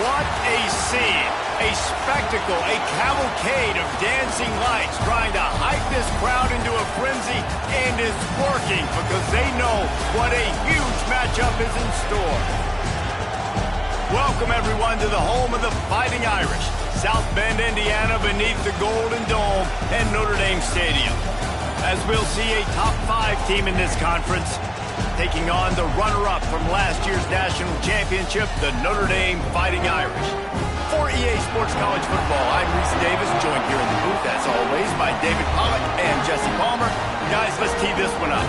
What a scene, a spectacle, a cavalcade of dancing lights trying to hype this crowd into a frenzy, and it's working because they know what a huge matchup is in store. Welcome everyone to the home of the Fighting Irish, South Bend, Indiana, beneath the Golden Dome and Notre Dame Stadium. As we'll see a top 5 team in this conference, taking on the runner-up from last year's national championship, the Notre Dame Fighting Irish. For EA Sports College Football, I'm Reese Davis, joined here in the booth, as always, by David Pollack and Jesse Palmer. Guys, let's tee this one up.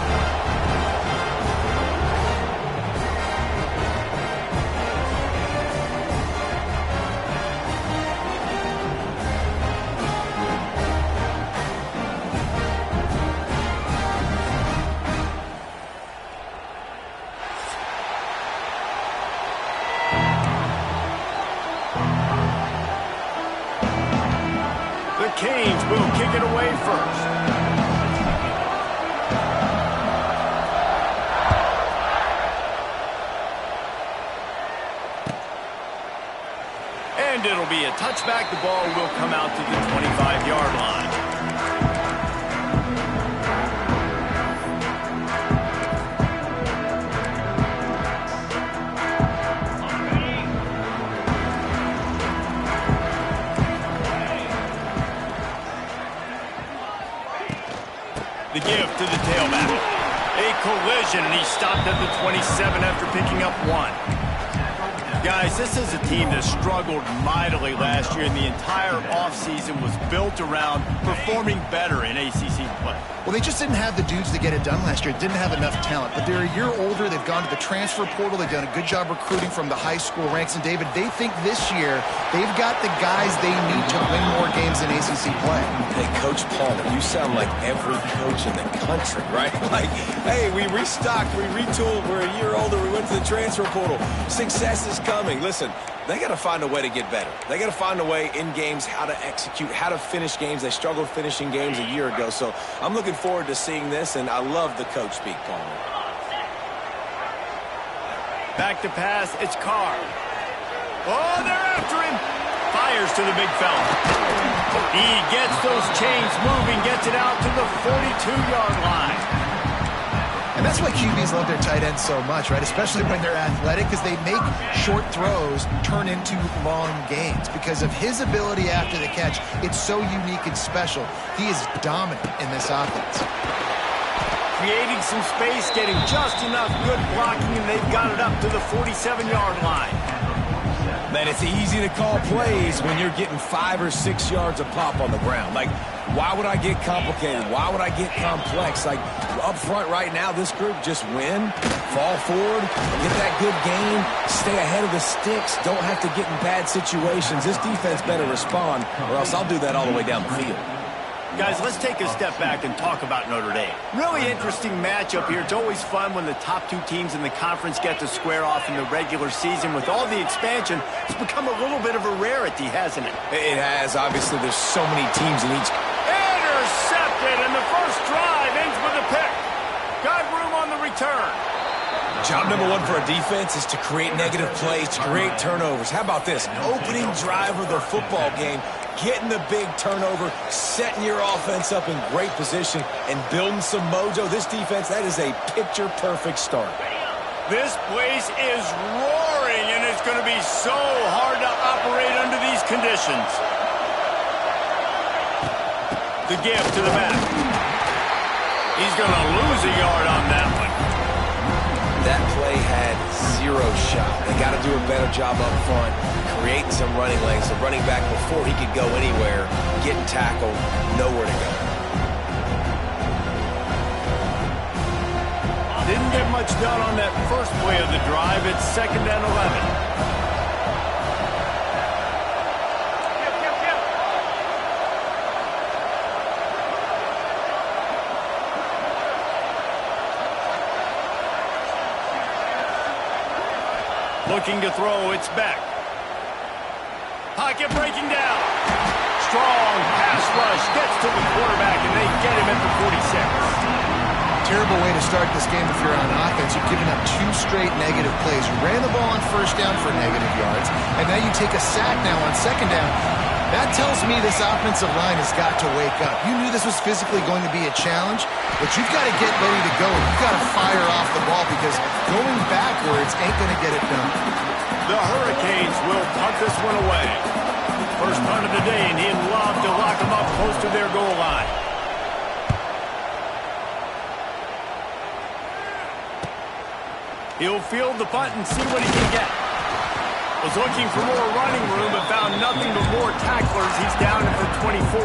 Canes will kick it away first. And it'll be a touchback. The ball will come out to the 25-yard line. The give to the tailback. A collision, and he stopped at the 27 after picking up 1. Guys, this is a team that struggled mightily last year, and the entire offseason was built around performing better in ACC play. Well, they just didn't have the dudes to get it done last year. Didn't have enough talent. But they're a year older. They've gone to the transfer portal. They've done a good job recruiting from the high school ranks. And, David, they think this year they've got the guys they need to win more games in ACC play. Hey, Coach Palmer, you sound like every coach in the country, right? Like, hey, we restocked, we retooled, we're a year older, we went to the transfer portal. Success is coming. Listen, they got to find a way to get better. They got to find a way in games how to execute, how to finish games. They struggled finishing games a year ago. So I'm looking forward to seeing this, and I love the coach speak, Palmer. Back to pass, it's Carr. Oh, they're after him. Fires to the big fella. He gets those chains moving, gets it out to the 42-yard line. And that's why QBs love their tight ends so much, right? Especially when they're athletic, because they make short throws turn into long gains. Because of his ability after the catch, it's so unique and special. He is dominant in this offense. Creating some space, getting just enough good blocking, and they've got it up to the 47-yard line. Man, it's easy to call plays when you're getting 5 or 6 yards of pop on the ground. Like, why would I get complicated? Why would I get complex? Like, up front right now, this group just win, fall forward, get that good gain, stay ahead of the sticks, don't have to get in bad situations. This defense better respond, or else I'll do that all the way down the field. Guys, let's take a step back and talk about Notre Dame. Really interesting matchup here. It's always fun when the top 2 teams in the conference get to square off in the regular season. With all the expansion, it's become a little bit of a rarity, hasn't it? It has. Obviously, there's so many teams in each. Intercepted, and the first drive ends with a pick. Got room on the return. Job number 1 for a defense is to create negative plays, to create turnovers. How about this? Opening drive of the football game, getting the big turnover, setting your offense up in great position, and building some mojo. This defense, that is a picture-perfect start. This place is roaring, and it's going to be so hard to operate under these conditions. The give to the back. He's going to lose a yard on that one. That play had 0 shot. They got to do a better job up front, creating some running lanes. The running back, before he could go anywhere, getting tackled, nowhere to go. Didn't get much done on that first play of the drive. It's 2nd and 11. Looking to throw, it's back. Pocket breaking down. Strong pass rush gets to the quarterback, and they get him at the 46. Terrible way to start this game if you're on offense. You've given up 2 straight negative plays. You ran the ball on first down for negative yards, and now you take a sack now on second down. That tells me this offensive line has got to wake up. You knew this was physically going to be a challenge, but you've got to get ready to go. You've got to fire off the ball because going backwards ain't going to get it done. The Hurricanes will punt this one away. First punt of the day, and he'd love to lock them up close to their goal line. He'll field the punt and see what he can get. Was looking for more running room, but found nothing but more tacklers. He's down at the 24.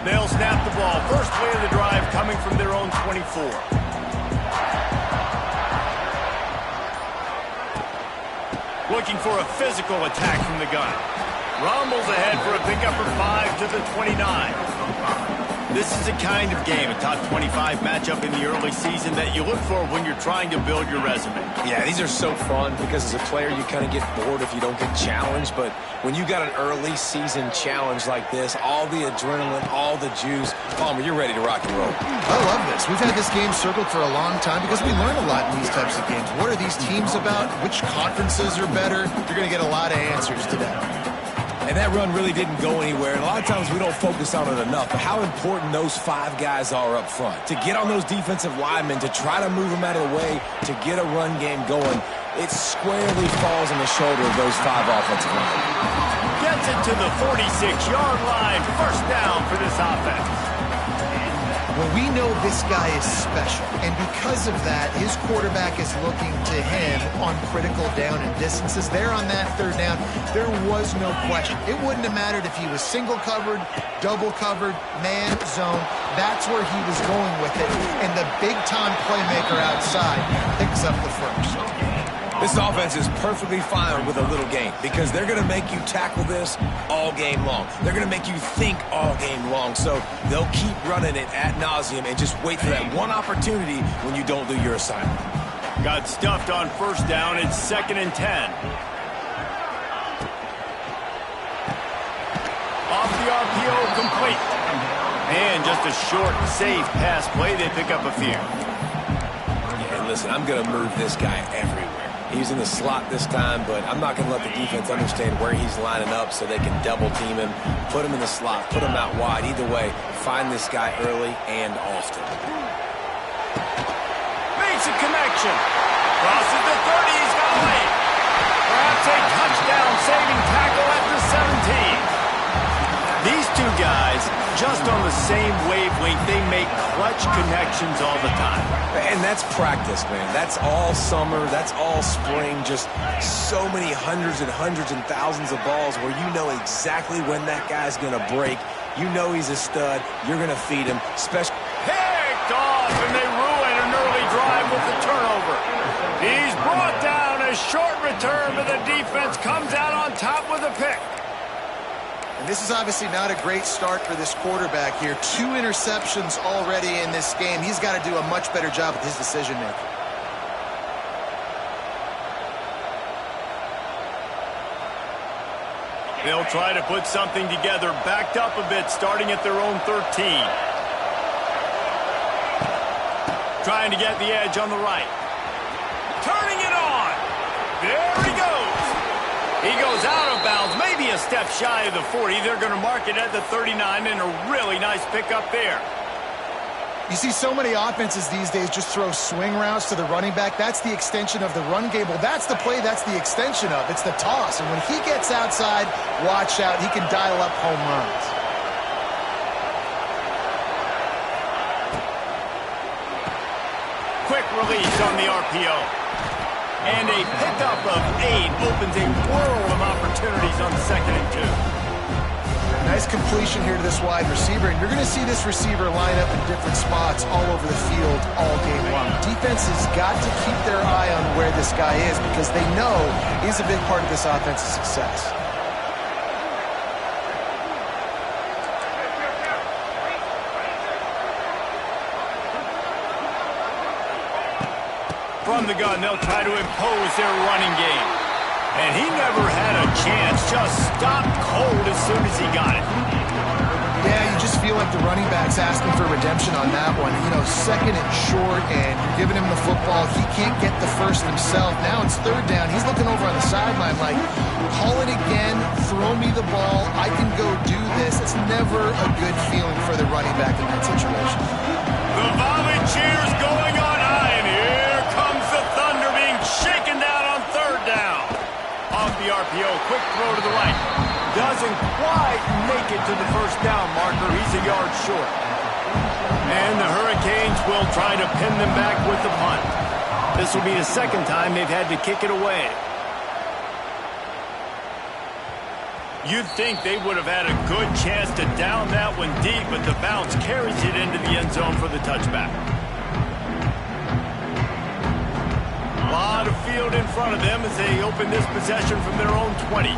They'll snap the ball. First play of the drive coming from their own 24. Looking for a physical attack from the gun. Rumbles ahead for a pickup of 5 to the 29. This is the kind of game, a top 25 matchup in the early season, that you look for when you're trying to build your resume. Yeah, these are so fun because as a player you kind of get bored if you don't get challenged, but when you got an early season challenge like this, all the adrenaline, all the juice, Palmer, you're ready to rock and roll. I love this. We've had this game circled for a long time because we learn a lot in these types of games. What are these teams about? Which conferences are better? You're going to get a lot of answers today. And that run really didn't go anywhere. And a lot of times we don't focus on it enough, but how important those 5 guys are up front. To get on those defensive linemen, to try to move them out of the way, to get a run game going, it squarely falls on the shoulder of those 5 offensive linemen. Gets it to the 46-yard line. First down for this offense. Well, we know this guy is special, and because of that, his quarterback is looking to him on critical down and distances. There on that third down, there was no question. It wouldn't have mattered if he was single covered, double covered, man, zone. That's where he was going with it, and the big-time playmaker outside picks up the first. This offense is perfectly fine with a little game because they're going to make you tackle this all game long. They're going to make you think all game long. So they'll keep running it ad nauseum and just wait for that one opportunity when you don't do your assignment. Got stuffed on first down. It's 2nd and 10. Off the RPO, complete. And just a short, safe pass play. They pick up a few. Yeah, listen, I'm going to move this guy everywhere. He's in the slot this time, but I'm not going to let the defense understand where he's lining up so they can double team him, put him in the slot, put him out wide. Either way, find this guy early and often. Makes a connection. Crosses the 30. He's got a lead. Perhaps a touchdown-saving tackle at the 17. These 2 guys, just on the same wavelength, they make clutch connections all the time. And that's practice, man. That's all summer. That's all spring. Just so many hundreds and thousands of balls where you know exactly when that guy's going to break. You know he's a stud. You're going to feed him. Picked off, and they ruin an early drive with the turnover. He's brought down. A short return, but the defense comes out on top with a pick. And this is obviously not a great start for this quarterback here. 2 interceptions already in this game. He's got to do a much better job with his decision-making. They'll try to put something together, backed up a bit, starting at their own 13. Trying to get the edge on the right. Turning it on. There he goes. He goes out of bounds, maybe a step shy of the 40. They're going to mark it at the 39, and a really nice pickup there. You see so many offenses these days just throw swing routes to the running back. That's the extension of the run game. Well, that's the play that's the extension of. It's the toss. And when he gets outside, watch out. He can dial up home runs. Quick release on the RPO. And a pickup of 8 opens a world of opportunities on 2nd and 2. Nice completion here to this wide receiver. And you're going to see this receiver line up in different spots all over the field all game long. Defense has got to keep their eye on where this guy is because they know he's a big part of this offense's success. From the gun, they'll try to impose their running game. And he never had a chance, just stopped cold as soon as he got it. Yeah, you just feel like the running back's asking for redemption on that one. You know, second and short, and you're giving him the football. He can't get the first himself. Now it's third down. He's looking over on the sideline like, call it again, throw me the ball, I can go do this. It's never a good feeling for the running back in that situation. The volley cheers going on high, and here comes the Thunder being shaken down on third down. Off the RPO, quick throw to the right. Doesn't quite make it to the first down marker. He's a yard short. And the Hurricanes will try to pin them back with the punt. This will be the second time they've had to kick it away. You'd think they would have had a good chance to down that one deep, but the bounce carries it into the end zone for the touchback. A lot of field in front of them as they open this possession from their own 20.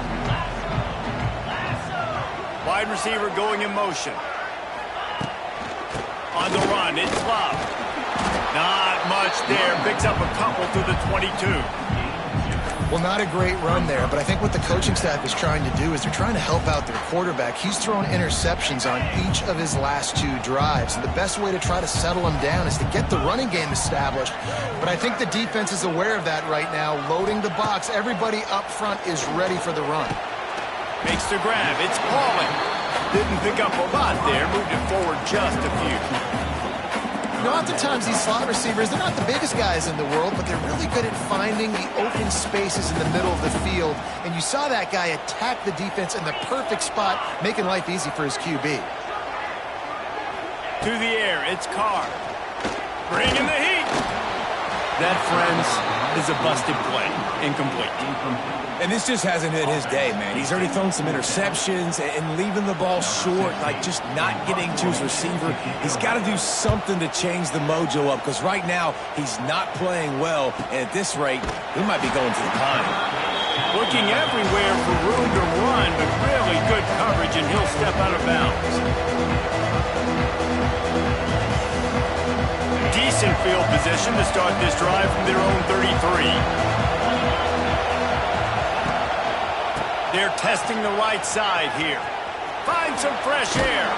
Wide receiver going in motion. On the run, it's Love. Not much there. Picks up a couple to the 22. Well, not a great run there, but I think what the coaching staff is trying to do is they're trying to help out their quarterback. He's thrown interceptions on each of his last 2 drives. So the best way to try to settle him down is to get the running game established. But I think the defense is aware of that right now, loading the box. Everybody up front is ready for the run. Makes the grab. It's Pauling. Didn't pick up a lot there. Moved it forward just a few. You know, oftentimes these slot receivers, they're not the biggest guys in the world, but they're really good at finding the open spaces in the middle of the field. And you saw that guy attack the defense in the perfect spot, making life easy for his QB. To the air, it's Carr. Bringing the heat. That, friends, is a busted play. Incomplete. And this just hasn't hit his day, man. He's already thrown some interceptions and leaving the ball short, like just not getting to his receiver. He's got to do something to change the mojo up, because right now he's not playing well, and at this rate, he might be going to the pine. Looking everywhere for room to run, but really good coverage, and he'll step out of bounds. Decent field position to start this drive from their own 33. They're testing the right side here. Find some fresh air.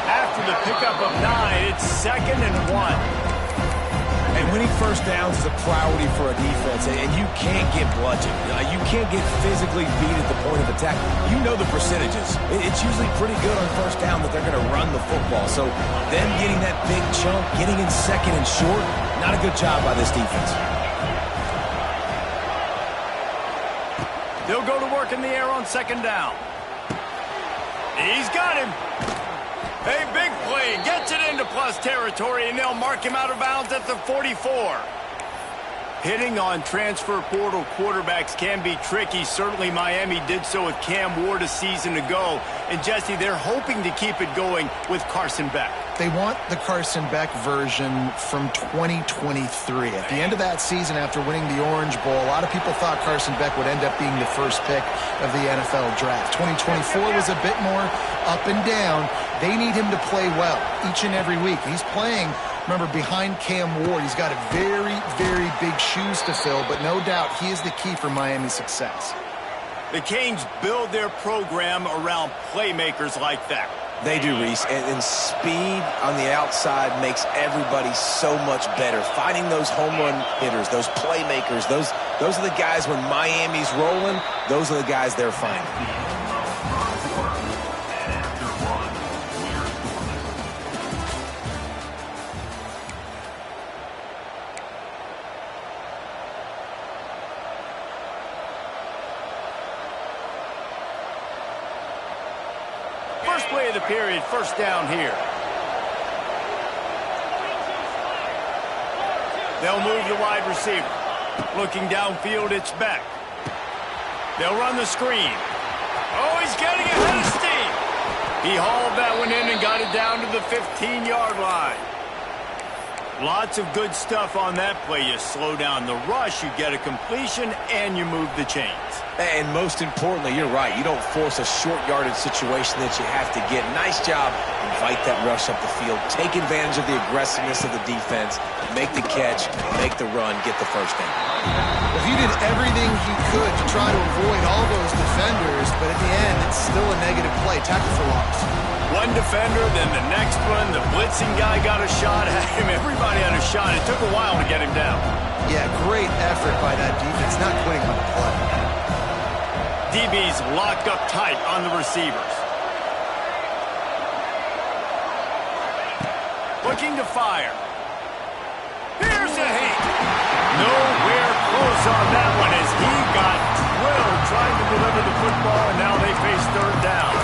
After the pickup of 9, it's 2nd and 1. And winning first downs is a priority for a defense, and you can't get bludgeoned. You can't get physically beat at the point of attack. You know the percentages. It's usually pretty good on first down that they're going to run the football. So them getting that big chunk, getting in 2nd and short, not a good job by this defense. They'll go to work in the air on 2nd down. He's got him. A big play. Gets it into plus territory, and they'll mark him out of bounds at the 44. Hitting on transfer portal quarterbacks can be tricky. Certainly Miami did so with Cam Ward a season ago. And, Jesse, they're hoping to keep it going with Carson Beck. They want the Carson Beck version from 2023. At the end of that season, after winning the Orange Bowl, a lot of people thought Carson Beck would end up being the first pick of the NFL draft. 2024 was a bit more up and down. They need him to play well each and every week. He's playing, remember, behind Cam Ward. He's got a very, very big shoes to fill, but no doubt he is the key for Miami's success. The Canes build their program around playmakers like that. They do, Reese, and speed on the outside makes everybody so much better. Finding those home run hitters, those playmakers, those are the guys when Miami's rolling, those are the guys they're finding. First play of the period, first down here. They'll move the wide receiver. Looking downfield, it's Beck. They'll run the screen. Oh, he's getting ahead of steam. He hauled that one in and got it down to the 15-yard line. Lots of good stuff on that play. You slow down the rush, you get a completion, and you move the chains. And most importantly, you're right. You don't force a short yardage situation that you have to get. Nice job. Invite that rush up the field. Take advantage of the aggressiveness of the defense. Make the catch. Make the run. Get the first down. Well, he did everything he could to try to avoid all those defenders, but at the end, it's still a negative play. Tackle for loss. One defender, then the next one. The blitzing guy got a shot at him. Everybody had a shot. It took a while to get him down. Yeah, great effort by that defense, not quitting on the play. DB's locked up tight on the receivers. Looking to fire. Here's a hit. Nowhere close on that one as he got drilled trying to deliver the football, and now they face third down.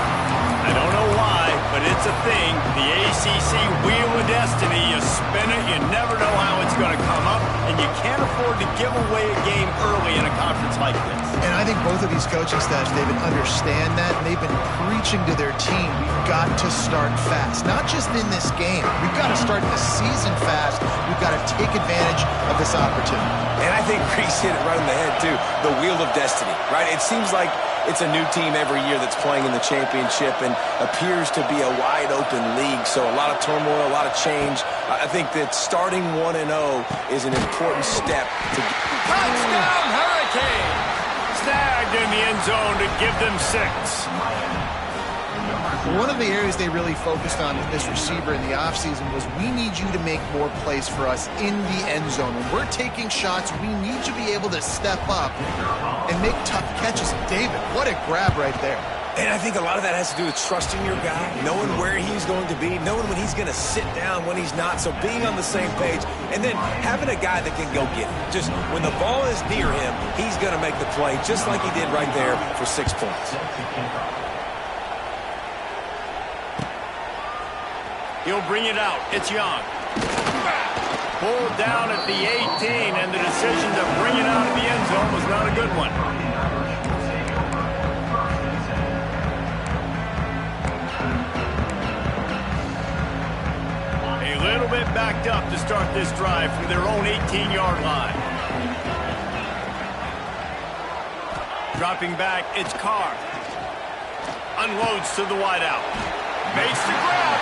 I don't know why, but it's a thing. The ACC Wheel of Destiny, you spin it, you never know how it's going to come up, and you can't afford to give away a game early in a conference like this. And I think both of these coaching staffs, David, understand that, and they've been preaching to their team, we've got to start fast. Not just in this game. We've got to start the season fast. We've got to take advantage of this opportunity. And I think Reese hit it right on the head, too. The Wheel of Destiny, right? It seems like it's a new team every year that's playing in the championship and appears to be a wide-open league. So a lot of turmoil, a lot of change. I think that starting 1-0 is an important step to get. Touchdown, Hurricane! Snagged in the end zone to give them 6. One of the areas they really focused on with this receiver in the offseason was we need you to make more plays for us in the end zone. When we're taking shots, we need you to be able to step up and make tough catches. David, what a grab right there. And I think a lot of that has to do with trusting your guy, knowing where he's going to be, knowing when he's going to sit down, when he's not. So being on the same page, and then having a guy that can go get it. Just when the ball is near him, he's going to make the play, just like he did right there for 6 points. He'll bring it out. It's Young. Pulled down at the 18, and the decision to bring it out of the end zone was not a good one. A little bit backed up to start this drive from their own 18-yard line. Dropping back, it's Carr. Unloads to the wideout. Makes the grab.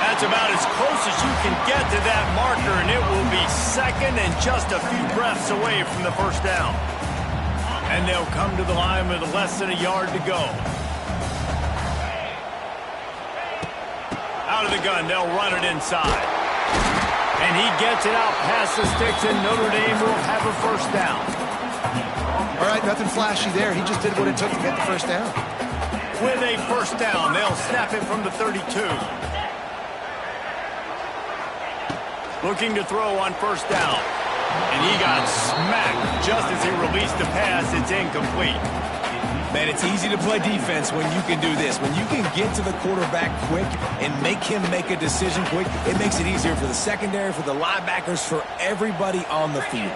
That's about as close as you can get to that marker, and it will be second and just a few breaths away from the first down. And they'll come to the line with less than a yard to go. Out of the gun, they'll run it inside. And he gets it out past the sticks, and Notre Dame will have a first down. All right, nothing flashy there. He just did what it took to get the first down. With a first down, they'll snap it from the 32. Looking to throw on first down. And he got smacked just as he released the pass. It's incomplete. Man, it's easy to play defense when you can do this. When you can get to the quarterback quick and make him make a decision quick, it makes it easier for the secondary, for the linebackers, for everybody on the field.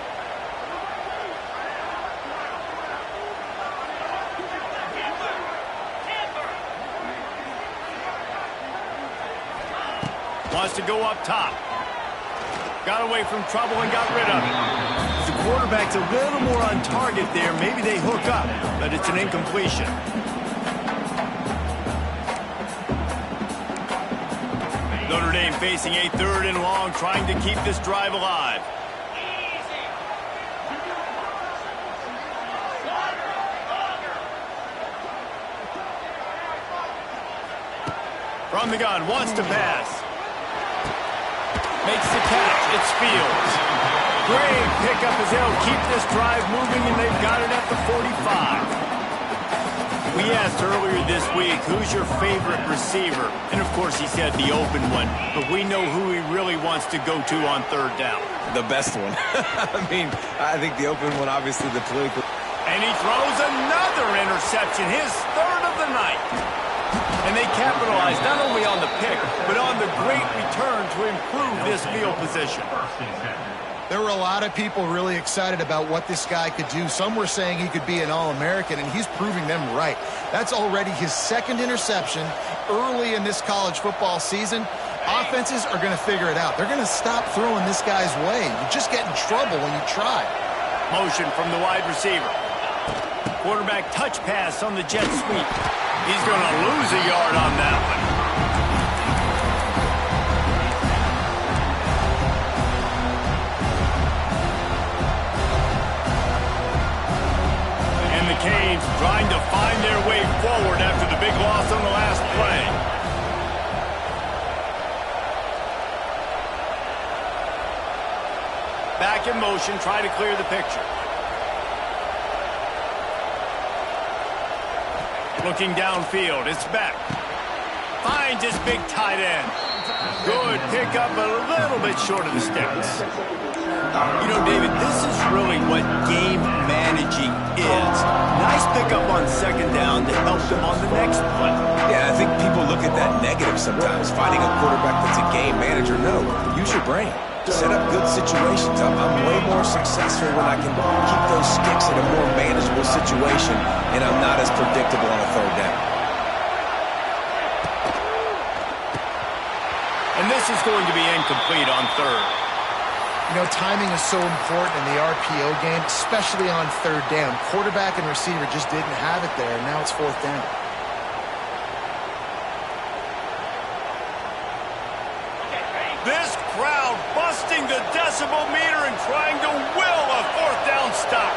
Wants to go up top. Got away from trouble and got rid of it. The quarterback's a little more on target there. Maybe they hook up, but it's an incompletion. Notre Dame facing a 3rd and long, trying to keep this drive alive. From the gun, wants to pass. Makes the catch. It's Fields. Great pickup as they'll keep this drive moving, and they've got it at the 45. We asked earlier this week, who's your favorite receiver? And, of course, he said the open one. But we know who he really wants to go to on 3rd down. The best one. I mean, I think the open one, obviously, the political. And he throws another interception, his 3rd of the night. And they capitalized not only on the pick, but on the great return to improve this field position. There were a lot of people really excited about what this guy could do. Some were saying he could be an All-American, and he's proving them right. That's already his 2nd interception early in this college football season. Offenses are going to figure it out. They're going to stop throwing this guy's way. You just get in trouble when you try. Motion from the wide receiver. Quarterback touch pass on the jet sweep. He's going to lose a yard on that one. And the Canes trying to find their way forward after the big loss on the last play. Back in motion, try to clear the picture. Looking downfield, it's Beck. Finds his big tight end. Good pickup, a little bit short of the sticks. You know, David, this is really what game managing is. Nice pickup on second down to help them on the next play. Yeah, I think people look at that negative sometimes. Finding a quarterback that's a game manager, no. Use your brain. Set up good situations. I'm way more successful when I can keep those sticks in a more manageable situation, and I'm not as predictable on a third down. And this is going to be incomplete on third. You know, timing is so important in the RPO game, especially on third down. Quarterback and receiver just didn't have it there, and now it's fourth down. This crowd busting the decibel meter and trying to will a fourth down stop.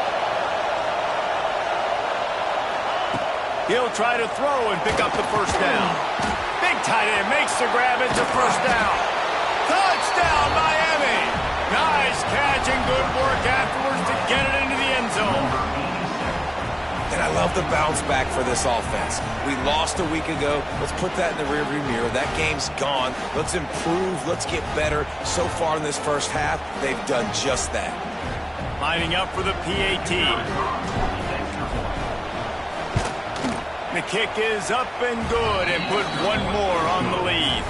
He'll try to throw and pick up the first down. Big tight end makes the grab. It's a first down. Touchdown, Miami. Nice catch and good work afterwards to get it into the end zone. And I love the bounce back for this offense. We lost a week ago. Let's put that in the rearview mirror. That game's gone. Let's improve. Let's get better. So far in this first half, they've done just that. Lining up for the PAT. The kick is up and good and put one more on the lead.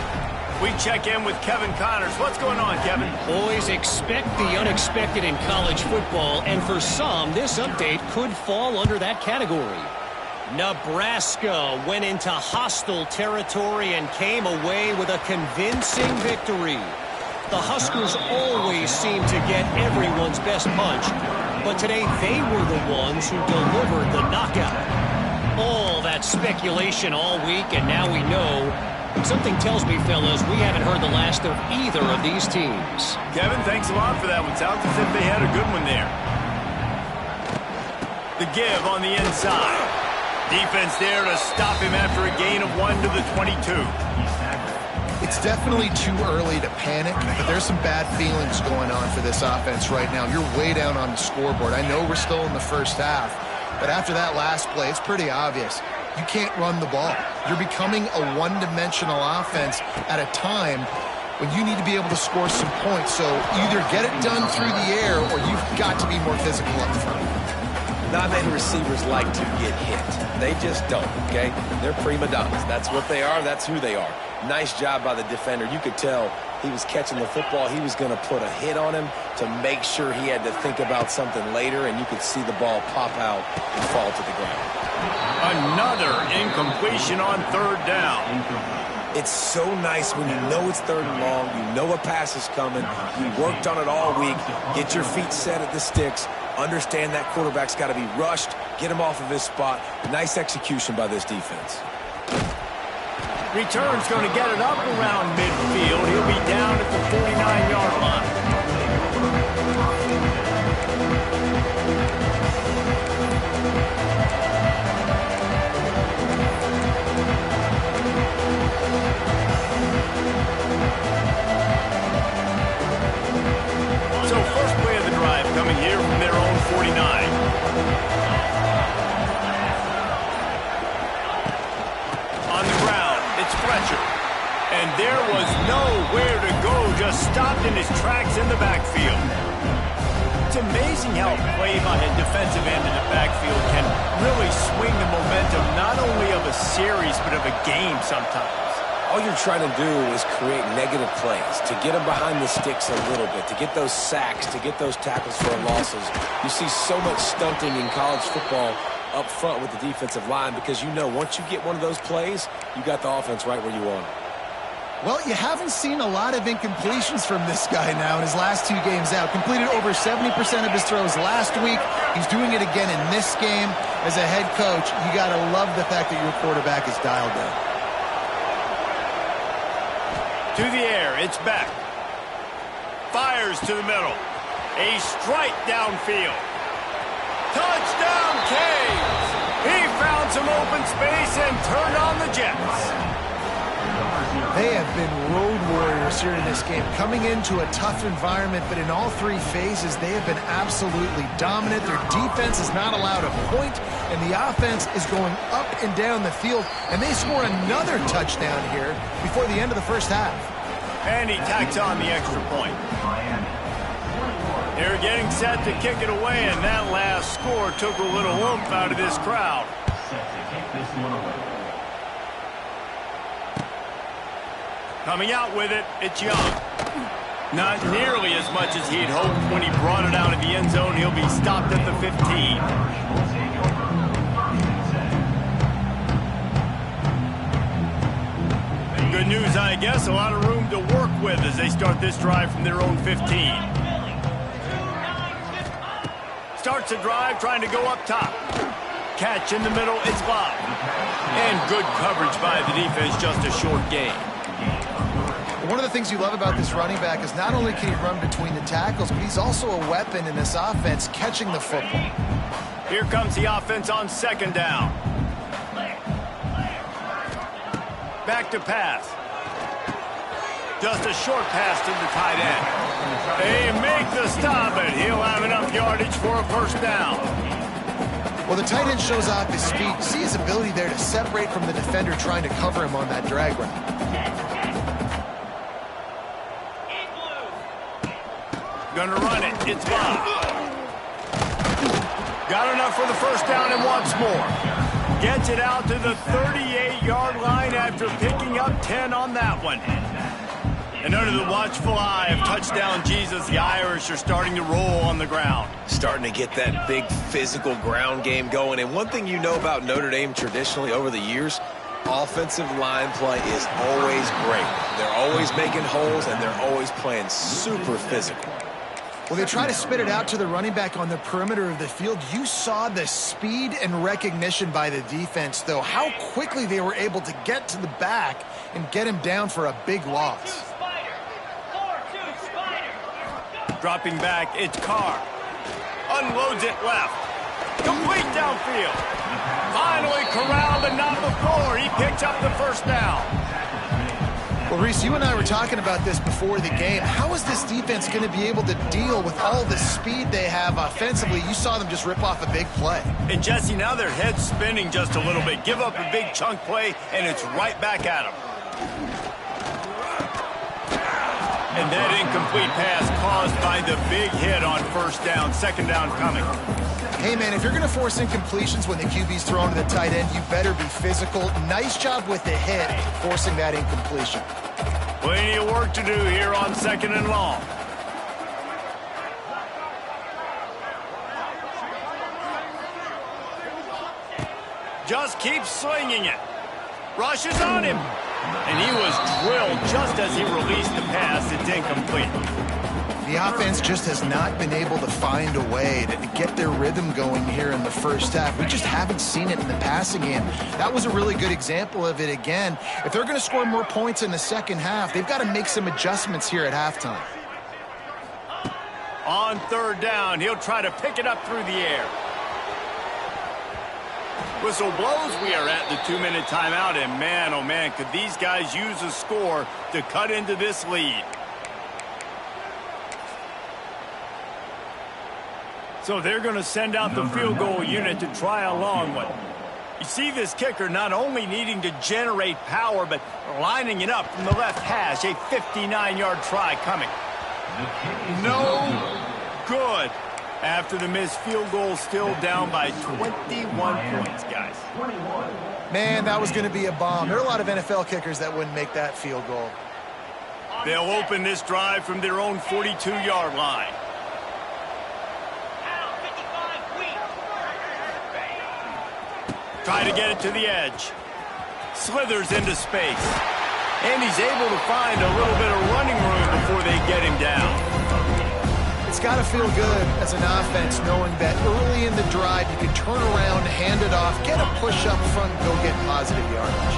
We check in with Kevin Connors. What's going on, Kevin? Boys, expect the unexpected in college football, and for some, this update could fall under that category. Nebraska went into hostile territory and came away with a convincing victory. The Huskers always seem to get everyone's best punch, but today they were the ones who delivered the knockout. All that speculation all week, and now we know. Something tells me, fellas, we haven't heard the last of either of these teams. Kevin, thanks a lot for that one. Sounds as if they had a good one there. The give on the inside. Defense there to stop him after a gain of 1 to the 22. It's definitely too early to panic, but there's some bad feelings going on for this offense right now. You're way down on the scoreboard. I know we're still in the first half, but after that last play, it's pretty obvious. You can't run the ball. You're becoming a one-dimensional offense at a time when you need to be able to score some points. So either get it done through the air or you've got to be more physical up front. Not many receivers like to get hit. They just don't, okay? They're prima donnas. That's what they are. That's who they are. Nice job by the defender. You could tell he was catching the football. He was going to put a hit on him to make sure he had to think about something later, and you could see the ball pop out and fall to the ground. Another incompletion on third down. It's so nice when you know it's third and long, you know a pass is coming, you worked on it all week, get your feet set at the sticks, understand that quarterback's got to be rushed, get him off of his spot. Nice execution by this defense. Return's going to get it up around midfield. He'll be down at the 49-yard line. So first play of the drive coming here from their own 49. On the ground, it's Fletcher. And there was nowhere to go, just stopped in his tracks in the backfield. It's amazing how a play by a defensive end in the backfield can really swing the momentum not only of a series but of a game sometimes. All you're trying to do is create negative plays, to get them behind the sticks a little bit, to get those sacks, to get those tackles for losses. You see so much stunting in college football up front with the defensive line because you know once you get one of those plays, you got the offense right where you want. Well, you haven't seen a lot of incompletions from this guy now in his last 2 games out. Completed over 70% of his throws last week. He's doing it again in this game. As a head coach, you got to love the fact that your quarterback is dialed in. To the air, it's back. Fires to the middle. A strike downfield. Touchdown, Canes! He found some open space and turned on the Jets. They have been road warriors here in this game, coming into a tough environment, but in all 3 phases, they have been absolutely dominant. Their defense is not allowed a point, and the offense is going up and down the field, and they score another touchdown here before the end of the first half. And he tacks on the extra point. They're getting set to kick it away, and that last score took a little oomph out of this crowd. Coming out with it, it's Young. Not nearly as much as he'd hoped when he brought it out of the end zone. He'll be stopped at the 15. Good news, I guess. A lot of room to work with as they start this drive from their own 15. Starts the drive trying to go up top. Catch in the middle, it's blocked. And good coverage by the defense, just a short gain. One of the things you love about this running back is not only can he run between the tackles, but he's also a weapon in this offense, catching the football. Here comes the offense on second down. Back to pass. Just a short pass to the tight end. They make the stop, and he'll have enough yardage for a first down. Well, the tight end shows off his speed. See his ability there to separate from the defender trying to cover him on that drag route. Gonna run it. It's Bob. Got enough for the first down and wants more. Gets it out to the 38-yard line after picking up 10 on that one. And under the watchful eye of touchdown Jesus, the Irish are starting to roll on the ground. Starting to get that big physical ground game going. And one thing you know about Notre Dame traditionally over the years, offensive line play is always great. They're always making holes, and they're always playing super physical. Well, they try to spit it out to the running back on the perimeter of the field. You saw the speed and recognition by the defense, though, how quickly they were able to get to the back and get him down for a big loss. Dropping back, it's Carr. Unloads it left. Complete downfield. Finally corralled and not before. He picks up the first down. Well, Reese, you and I were talking about this before the game. How is this defense going to be able to deal with all the speed they have offensively? You saw them just rip off a big play. And, Jesse, now their head's spinning just a little bit. Give up a big chunk play, and it's right back at them. And that incomplete pass caused by the big hit on first down. Second down coming. Hey, man, if you're going to force incompletions when the QB's thrown to the tight end, you better be physical. Nice job with the hit, forcing that incompletion. Plenty of work to do here on second and long. Just keeps swinging it. Rushes on him. And he was drilled just as he released the pass. It's incomplete. The offense just has not been able to find a way to get their rhythm going here in the first half. We just haven't seen it in the passing game. That was a really good example of it again. If they're going to score more points in the second half, they've got to make some adjustments here at halftime. On third down, he'll try to pick it up through the air. Whistle blows. We are at the 2-minute timeout, and man, oh man, could these guys use a score to cut into this lead. So they're going to send out the field goal unit to try a long one. You see this kicker not only needing to generate power, but lining it up from the left hash. A 59-yard try coming. No good. After the missed field goal, still down by 21 points, guys. Man, that was going to be a bomb. There are a lot of NFL kickers that wouldn't make that field goal. They'll open this drive from their own 42-yard line. Try to get it to the edge. Slithers into space. And he's able to find a little bit of running room before they get him down. It's got to feel good as an offense knowing that early in the drive you can turn around, hand it off, get a push up front, and go get positive yardage.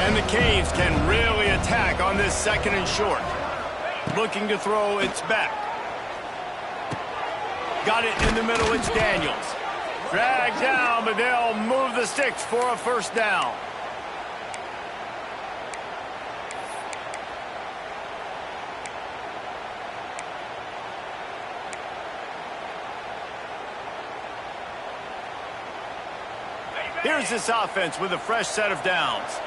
And the Canes can really attack on this 2nd and short. Looking to throw, it's back. Got it in the middle, it's Daniels. Dragged down, but they'll move the sticks for a 1st down. Here's this offense with a fresh set of downs.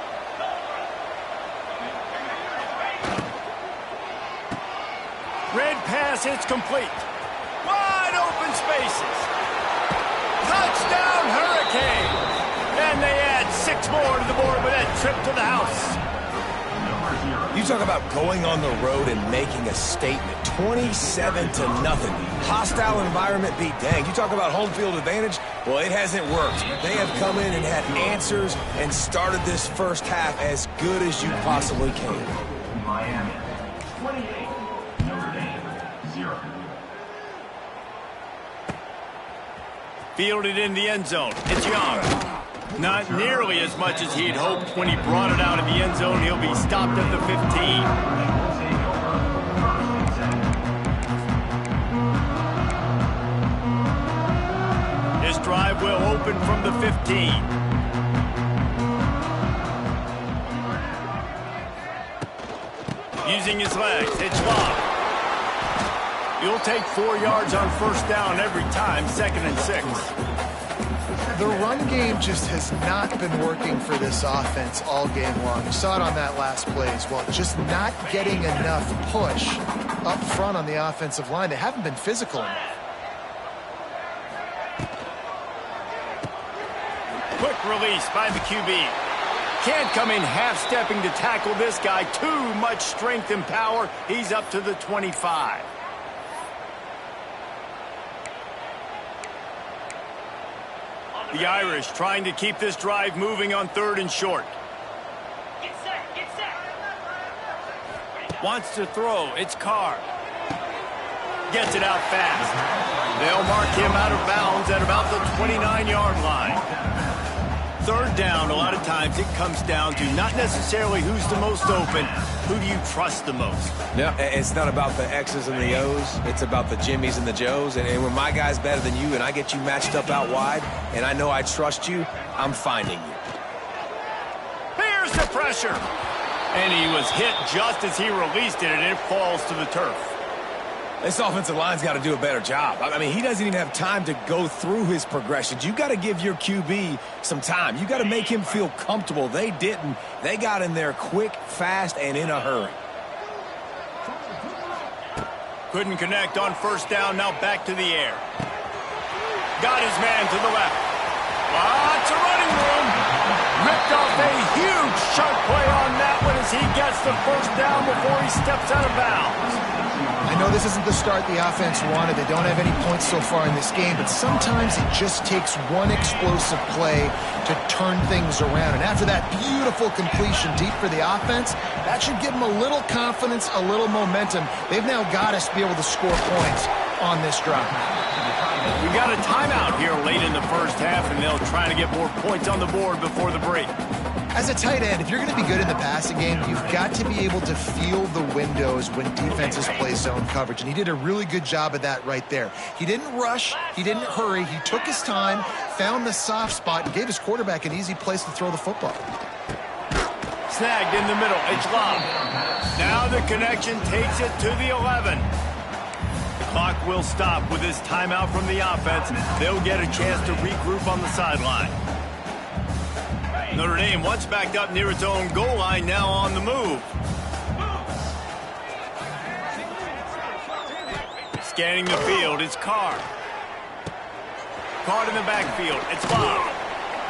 Red pass hits complete. Wide open spaces. Touchdown Hurricanes. And they add 6 more to the board with that trip to the house. You talk about going on the road and making a statement. 27-0. Hostile environment beat dang. You talk about home field advantage. Well, it hasn't worked. They have come in and had answers and started this first half as good as you possibly can. Miami, 28, Notre Dame, 0. Fielded in the end zone. It's Young. Not nearly as much as he'd hoped when he brought it out of the end zone. He'll be stopped at the 15. His drive will open from the 15. Using his legs, it's Schwab. You'll take 4 yards on 1st down every time, 2nd and 6. The run game just has not been working for this offense all game long. You saw it on that last play as well. Just not getting enough push up front on the offensive line. They haven't been physical enough. Quick release by the QB. Can't come in half-stepping to tackle this guy. Too much strength and power. He's up to the 25. The Irish trying to keep this drive moving on 3rd and short. Get set, get set. Wants to throw. It's Carr. Gets it out fast. They'll mark him out of bounds at about the 29-yard line. 3rd down, a lot of times it comes down to not necessarily who's the most open, who do you trust the most? No, it's not about the X's and the O's. It's about the Jimmies and the Joes. And when my guy's better than you and I get you matched up out wide and I know I trust you, I'm finding you. Here's the pressure. And he was hit just as he released it, and it falls to the turf. This offensive line's got to do a better job. I mean, he doesn't even have time to go through his progressions. You got to give your QB some time. You got to make him feel comfortable. They didn't. They got in there quick, fast, and in a hurry. Couldn't connect on 1st down. Now back to the air. Got his man to the left. Lots of running room. Ripped off a huge chunk play on that one as he gets the 1st down before he steps out of bounds. I know this isn't the start the offense wanted. They don't have any points so far in this game, but sometimes it just takes one explosive play to turn things around. And after that beautiful completion deep for the offense, that should give them a little confidence, a little momentum. They've now got us to be able to score points on this drive. We got a timeout here late in the first half, and they'll try to get more points on the board before the break. As a tight end, if you're going to be good in the passing game, you've got to be able to feel the windows when defenses play zone coverage. And he did a really good job of that right there. He didn't rush. He didn't hurry. He took his time, found the soft spot, and gave his quarterback an easy place to throw the football. Snagged in the middle. It's Love. Now the connection takes it to the 11. The clock will stop with this timeout from the offense. They'll get a chance to regroup on the sideline. Notre Dame once backed up near its own goal line, now on the move. Scanning the field, it's Carr. Caught in the backfield, it's Bob.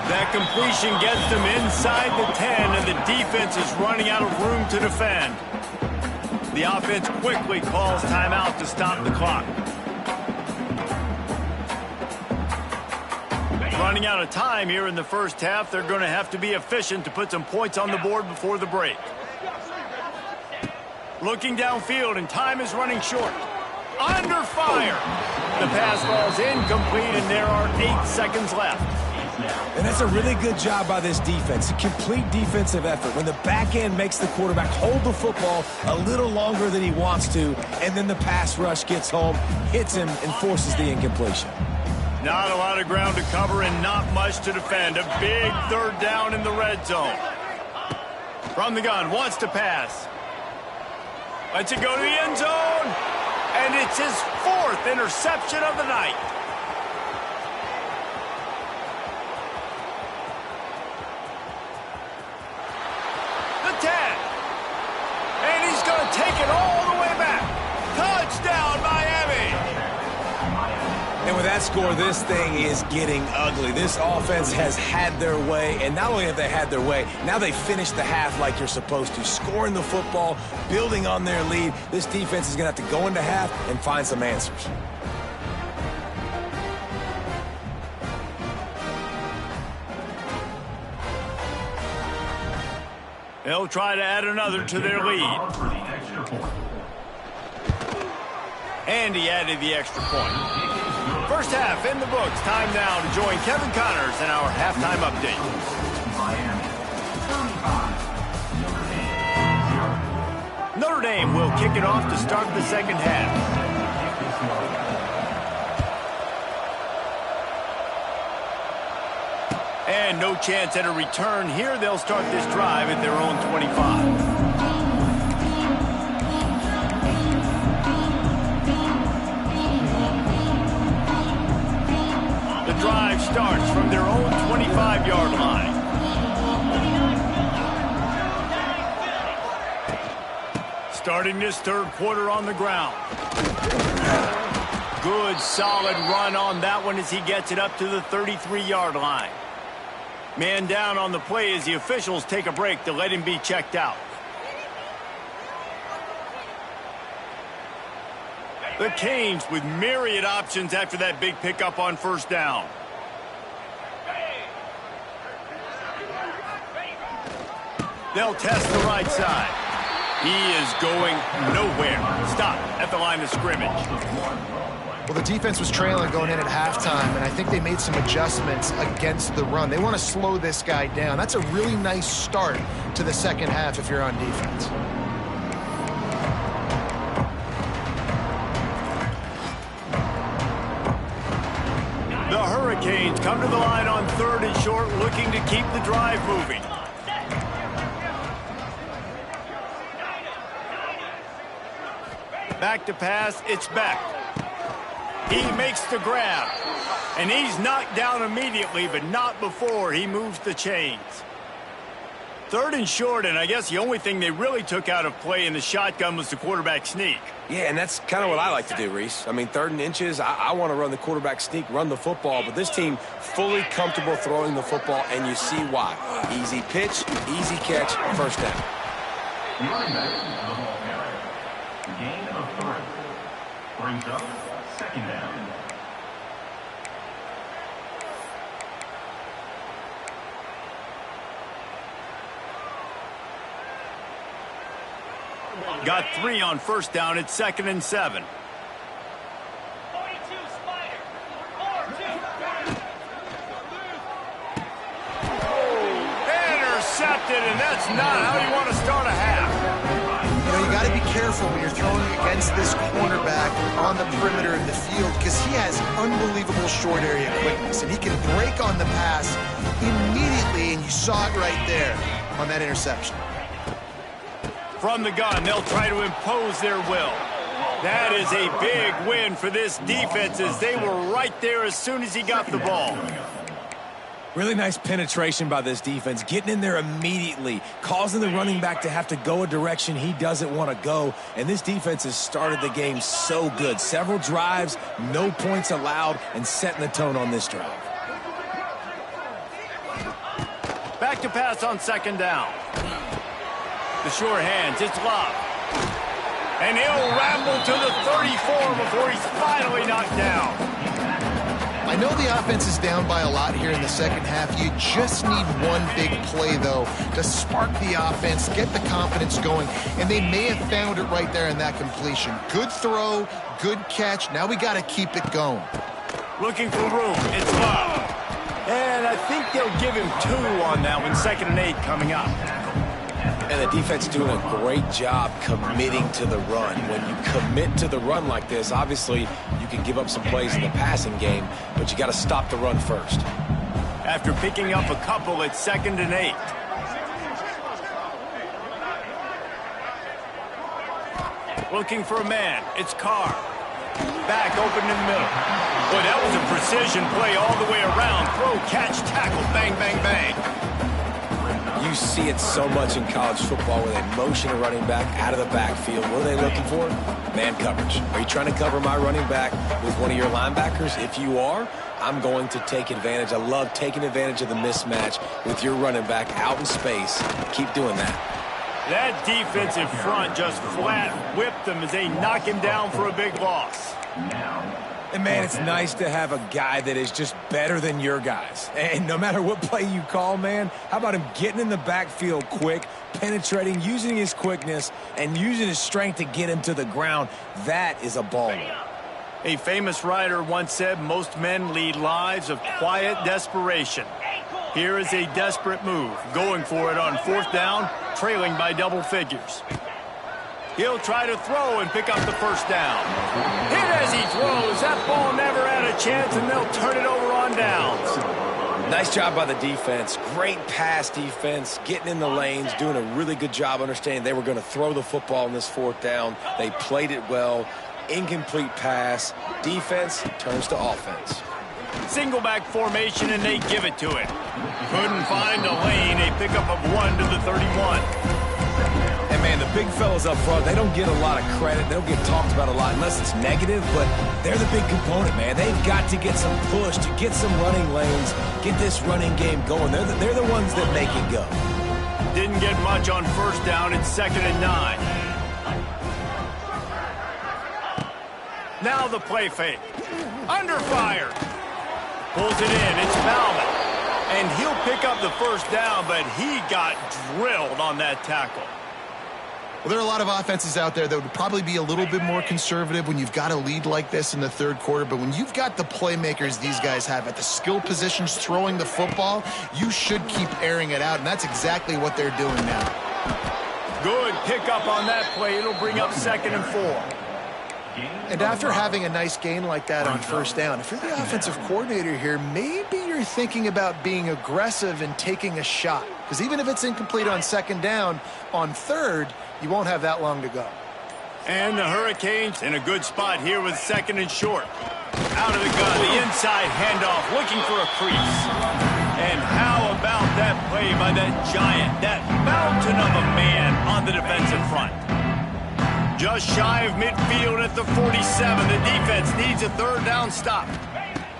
That completion gets them inside the 10, and the defense is running out of room to defend. The offense quickly calls timeout to stop the clock. Running out of time here in the first half. They're going to have to be efficient to put some points on the board before the break. Looking downfield, and time is running short. Under fire. The pass falls incomplete, and there are 8 seconds left. And that's a really good job by this defense. A complete defensive effort. When the back end makes the quarterback hold the football a little longer than he wants to, and then the pass rush gets home, hits him, and forces the incompletion. Not a lot of ground to cover and not much to defend. A big 3rd down in the red zone. From the gun, wants to pass. Lets it go to the end zone. And it's his 4th interception of the night. The 10. And he's going to take it all the way back. Touchdown, Miami. And with that score, this thing is getting ugly. This offense has had their way, and not only have they had their way, now they finish the half like you're supposed to, scoring the football, building on their lead. This defense is going to have to go into half and find some answers. They'll try to add another to their lead. And he added the extra point. First half in the books. Time now to join Kevin Connors in our halftime update. Notre Dame will kick it off to start the second half. And no chance at a return here. They'll start this drive at their own 25. Drive starts from their own 25-yard line. Starting this 3rd quarter on the ground. Good, solid run on that one as he gets it up to the 33-yard line. Man down on the play as the officials take a break to let him be checked out. The Canes with myriad options after that big pickup on 1st down. They'll test the right side. He is going nowhere. Stop at the line of scrimmage. Well, the defense was trailing going in at halftime, and I think they made some adjustments against the run. They want to slow this guy down. That's a really nice start to the second half if you're on defense. The Hurricanes come to the line on 3rd and short, looking to keep the drive moving. Back to pass, it's back. He makes the grab. And he's knocked down immediately, but not before he moves the chains. 3rd and short, and I guess the only thing they really took out of play in the shotgun was the quarterback sneak. Yeah, and that's kind of what I like to do, Reese. I mean, 3rd and inches, I want to run the quarterback sneak, run the football, but this team fully comfortable throwing the football, and you see why. Easy pitch, easy catch, 1st down. Running back is the ball carrier. Gain of 3. Brings up 2nd down. Got 3 on 1st down. It's 2nd and 7. 42 Spider. 4-2. Intercepted, and that's not how you want to start a half. You know, you got to be careful when you're throwing against this cornerback on the perimeter of the field because he has unbelievable short area quickness, and he can break on the pass immediately, and you saw it right there on that interception. From the gun, they'll try to impose their will. That is a big win for this defense as they were right there as soon as he got the ball. Really nice penetration by this defense, getting in there immediately, causing the running back to have to go a direction he doesn't want to go. And this defense has started the game so good. Several drives, no points allowed, and setting the tone on this drive. Back to pass on 2nd down. The sure hands, it's Love. And he'll ramble to the 34 before he's finally knocked down. I know the offense is down by a lot here in the second half. You just need one big play, though, to spark the offense, get the confidence going, and they may have found it right there in that completion. Good throw, good catch. Now we got to keep it going. Looking for room. It's Love. And I think they'll give him 2 on that one. 2nd and 8 coming up. And the defense doing a great job committing to the run. When you commit to the run like this, obviously you can give up some plays in the passing game, but you got to stop the run first. After picking up a couple, it's 2nd and 8. Looking for a man. It's Carr. Back open in the middle. Boy, that was a precision play all the way around. Throw, catch, tackle, bang, bang, bang. You see it so much in college football where they motion a running back out of the backfield. What are they looking for? Man coverage. Are you trying to cover my running back with one of your linebackers? If you are, I'm going to take advantage. I love taking advantage of the mismatch with your running back out in space. Keep doing that. That defensive front just flat whipped them as they knock him down for a big loss. And, man, it's nice to have a guy that is just better than your guys. And no matter what play you call, man, how about him getting in the backfield quick, penetrating, using his quickness, and using his strength to get him to the ground? That is a baller. A famous writer once said, most men lead lives of quiet desperation. Here is a desperate move, going for it on 4th down, trailing by double figures. He'll try to throw and pick up the first down. Hit as he throws. That ball never had a chance, and they'll turn it over on downs. Nice job by the defense. Great pass defense, getting in the lanes, doing a really good job understanding they were going to throw the football on this 4th down. They played it well. Incomplete pass. Defense turns to offense. Single back formation, and they give it to him. Couldn't find a lane. A pickup of 1 to the 31. And, man, the big fellas up front, they don't get a lot of credit. They don't get talked about a lot unless it's negative, but they're the big component, man. They've got to get some push, to get some running lanes, get this running game going. They're the ones that make it go. Didn't get much on 1st down. It's 2nd and 9. Now the play fake. Under fire. Pulls it in. It's Bauman. And he'll pick up the 1st down, but he got drilled on that tackle. Well, there are a lot of offenses out there that would probably be a little bit more conservative when you've got a lead like this in the 3rd quarter. But when you've got the playmakers these guys have at the skill positions throwing the football, you should keep airing it out. And that's exactly what they're doing now. Good pickup on that play. It'll bring up 2nd and 4. And after having a nice gain like that on 1st down, if you're the offensive coordinator here, maybe you're thinking about being aggressive and taking a shot. Because even if it's incomplete on 2nd down, on 3rd, you won't have that long to go. And the Hurricanes in a good spot here with 2nd and short. Out of the gun, the inside handoff, looking for a crease. And how about that play by that giant, that mountain of a man on the defensive front? Just shy of midfield at the 47. The defense needs a 3rd down stop.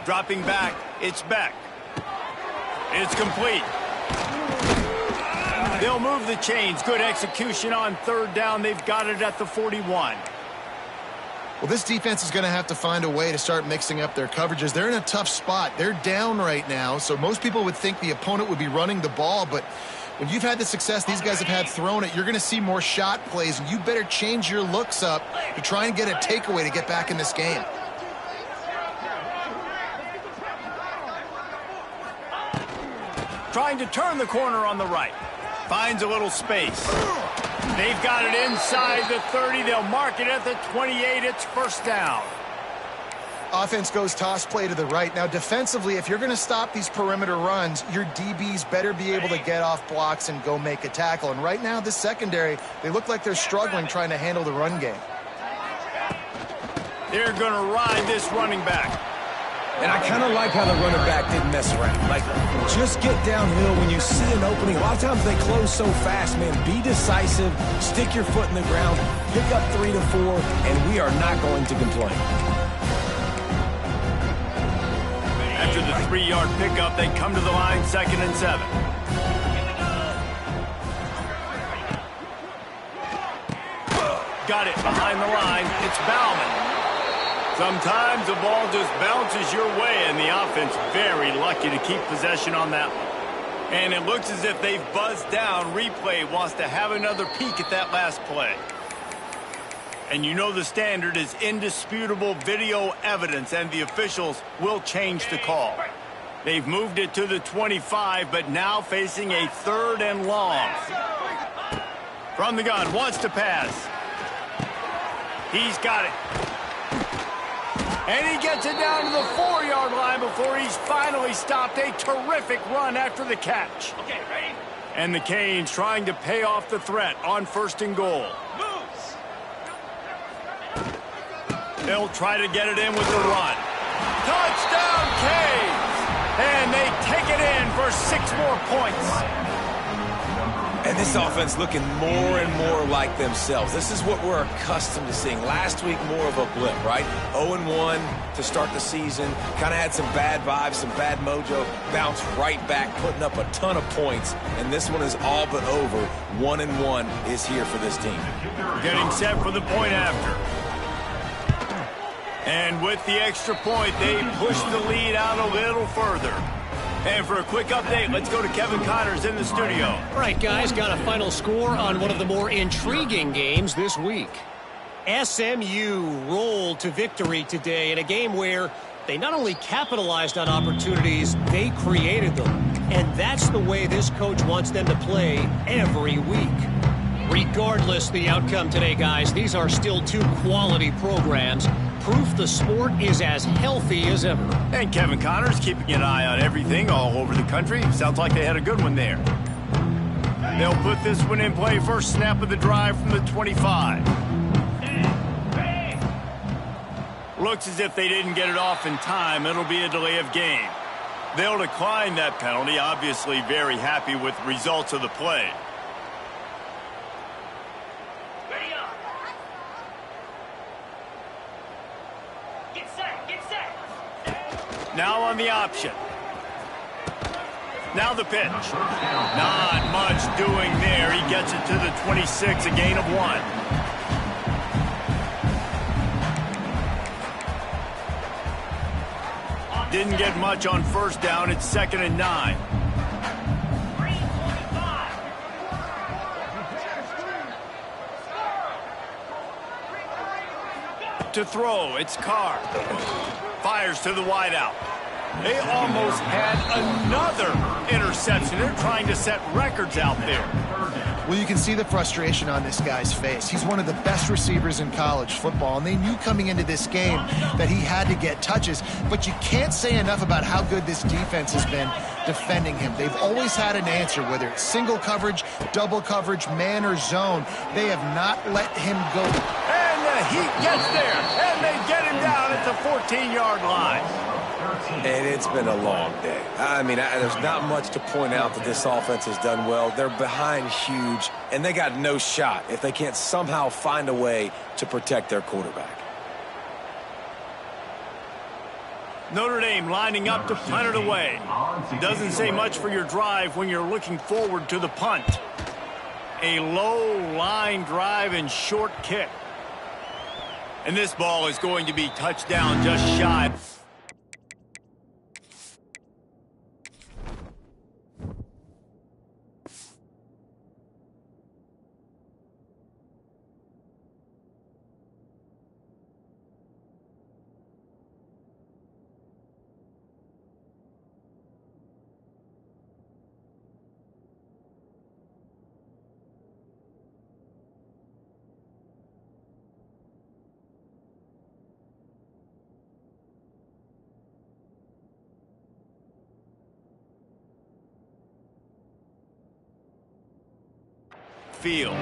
Dropping back, it's Beck. It's complete. They'll move the chains. Good execution on 3rd down. They've got it at the 41. Well, this defense is going to have to find a way to start mixing up their coverages. They're in a tough spot. They're down right now, so most people would think the opponent would be running the ball, but when you've had the success these guys have had throwing it, you're going to see more shot plays, and you better change your looks up to try and get a takeaway to get back in this game. Trying to turn the corner on the right. Finds a little space. They've got it inside the 30. They'll mark it at the 28. It's 1st down. Offense goes toss play to the right. Now, defensively, if you're going to stop these perimeter runs, your DBs better be able to get off blocks and go make a tackle. And right now, this secondary, they look like they're struggling trying to handle the run game. They're going to ride this running back. And I kind of like how the running back didn't mess around. Like, just get downhill when you see an opening. A lot of times they close so fast, man. Be decisive, stick your foot in the ground, pick up 3 to 4, and we are not going to complain. After the 3-yard pickup, they come to the line, 2nd and 7. Got it behind the line. It's Bauman. Sometimes the ball just bounces your way, and the offense very lucky to keep possession on that one. And it looks as if they've buzzed down. Replay wants to have another peek at that last play. And you know the standard is indisputable video evidence, and the officials will change the call. They've moved it to the 25, but now facing a 3rd and long. From the gun, wants to pass. He's got it. And he gets it down to the 4-yard line before he's finally stopped. A terrific run after the catch. Okay, ready? And the Canes trying to pay off the threat on 1st and goal. Moves. They'll try to get it in with the run. Touchdown, Canes! And they take it in for 6 more points. And this offense looking more and more like themselves. This is what we're accustomed to seeing. Last week, more of a blip, right? 0-1 to start the season. Kind of had some bad vibes, some bad mojo. Bounced right back, putting up a ton of points. And this one is all but over. 1-1 is here for this team. Getting set for the point after. And with the extra point, they push the lead out a little further. And for a quick update, let's go to Kevin Connors in the studio. All right, guys, got a final score on one of the more intriguing games this week. SMU rolled to victory today in a game where they not only capitalized on opportunities, they created them. And that's the way this coach wants them to play every week. Regardless the outcome today, guys, these are still 2 quality programs. Proof the sport is as healthy as ever. And Kevin Connors keeping an eye on everything all over the country. Sounds like they had a good one there. They'll put this one in play. First snap of the drive from the 25. Looks as if they didn't get it off in time. It'll be a delay of game. They'll decline that penalty. Obviously very happy with the results of the play. Ready up. Get set. Get set. Now on the option. Now the pitch. Not much doing there. He gets it to the 26, a gain of 1. Didn't get much on first down. It's 2nd and 9. To throw, it's Carr. Fires to the wideout. They almost had another interception. They're trying to set records out there. Well, you can see the frustration on this guy's face. He's one of the best receivers in college football, and they knew coming into this game that he had to get touches, but you can't say enough about how good this defense has been defending him. They've always had an answer, whether it's single coverage, double coverage, man or zone. They have not let him go. And the heat gets there, and they get him down at the 14-yard line. And it's been a long day. I mean, there's not much to point out that this offense has done well. They're behind huge, and they got no shot if they can't somehow find a way to protect their quarterback. Notre Dame lining up to punt it away. Doesn't say much for your drive when you're looking forward to the punt. A low line drive and short kick. And this ball is going to be touchdown just shy. Field.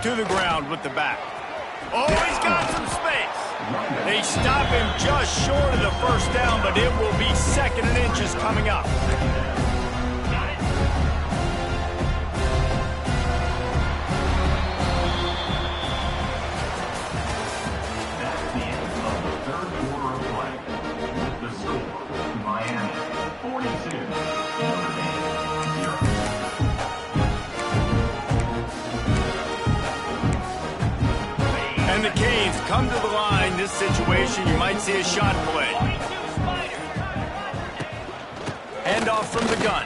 To the ground with the back. Oh, he's got some space. They stop him just short of the first down, but it will be 2nd and inches coming up. He's come to the line. This situation, you might see a shot play. Handoff from the gun.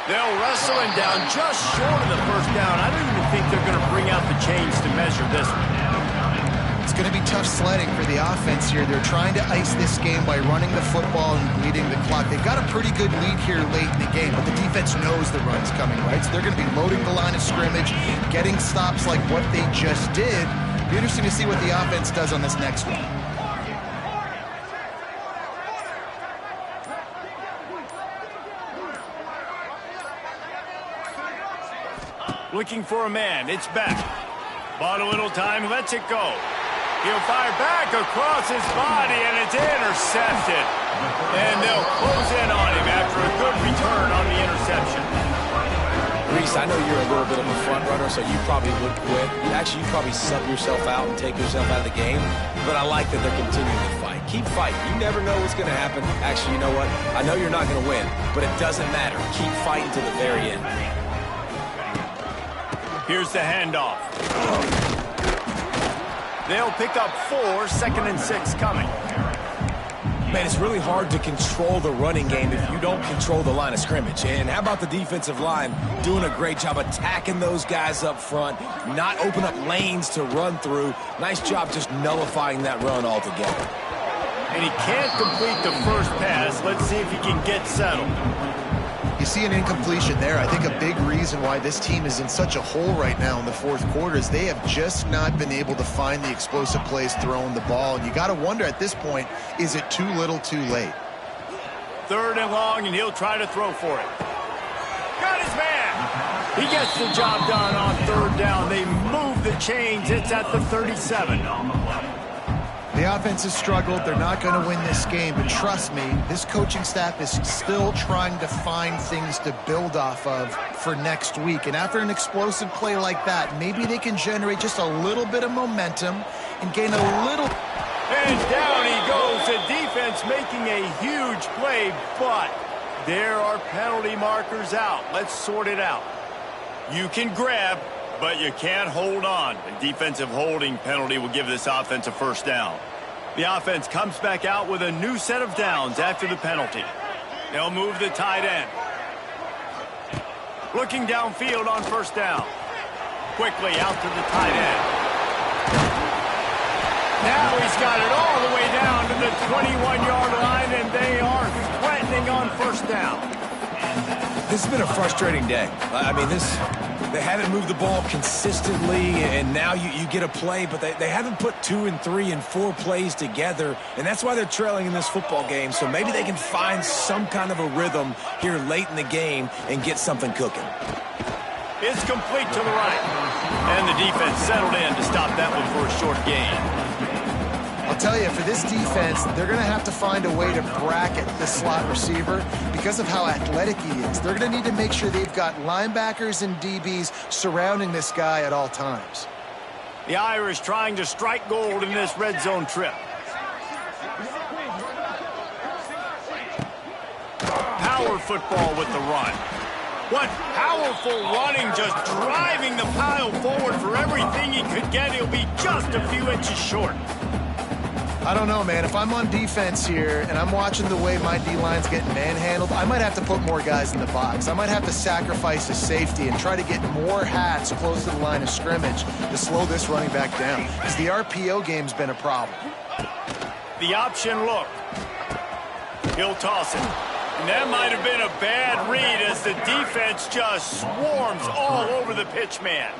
They'll wrestle him down just short of the first down. I don't even think they're going to bring out the chains to measure this one. It's going to be tough sledding for the offense here. They're trying to ice this game by running the football and bleeding the clock. They've got a pretty good lead here late in the game, but the defense knows the run's coming, right? So they're going to be loading the line of scrimmage, getting stops like what they just did. Be interesting to see what the offense does on this next one. Looking for a man. It's back. Bought a little time. Lets it go. He'll fire back across his body, and it's intercepted. And they'll close in on him after a good return on the interception. Reese, I know you're a little bit of a front runner, so you probably would quit. You probably sub yourself out and take yourself out of the game. But I like that they're continuing to fight. Keep fighting. You never know what's going to happen. Actually, you know what? I know you're not going to win, but it doesn't matter. Keep fighting to the very end. Here's the handoff. They'll pick up 4, 2nd and 6 coming. Man, it's really hard to control the running game if you don't control the line of scrimmage. And how about the defensive line doing a great job attacking those guys up front, not open up lanes to run through. Nice job just nullifying that run altogether. And he can't complete the first pass. Let's see if he can get settled. You see an incompletion there. I think a big reason why this team is in such a hole right now in the fourth quarter is they have just not been able to find the explosive plays throwing the ball. And you got to wonder at this point, is it too little too late? 3rd and long, and he'll try to throw for it. Got his man. He gets the job done on 3rd down. They move the chains. It's at the 37. The offense has struggled. They're not going to win this game. But trust me, this coaching staff is still trying to find things to build off of for next week. And after an explosive play like that, maybe they can generate just a little bit of momentum and gain a little... And down he goes. The defense making a huge play, but there are penalty markers out. Let's sort it out. You can grab, but you can't hold on. A defensive holding penalty will give this offense a 1st down. The offense comes back out with a new set of downs after the penalty. They'll move the tight end. Looking downfield on 1st down. Quickly out to the tight end. Now he's got it all the way down to the 21-yard line, and they are threatening on 1st down. This has been a frustrating day. I mean, they haven't moved the ball consistently, and now you get a play, but they haven't put 2 and 3 and 4 plays together, and that's why they're trailing in this football game. So maybe they can find some kind of a rhythm here late in the game and get something cooking. It's complete to the right, and the defense settled in to stop that one for a short gain. I'll tell you, for this defense, they're going to have to find a way to bracket the slot receiver because of how athletic he is. They're going to need to make sure they've got linebackers and DBs surrounding this guy at all times. The Irish trying to strike gold in this red zone trip. Power football with the run. What powerful running, just driving the pile forward for everything he could get. He'll be just a few inches short. I don't know, man. If I'm on defense here and I'm watching the way my D-line's getting manhandled, I might have to put more guys in the box. I might have to sacrifice a safety and try to get more hats close to the line of scrimmage to slow this running back down. Because the RPO game's been a problem. The option look. He'll toss it. And that might have been a bad read as the defense just swarms all over the pitch man.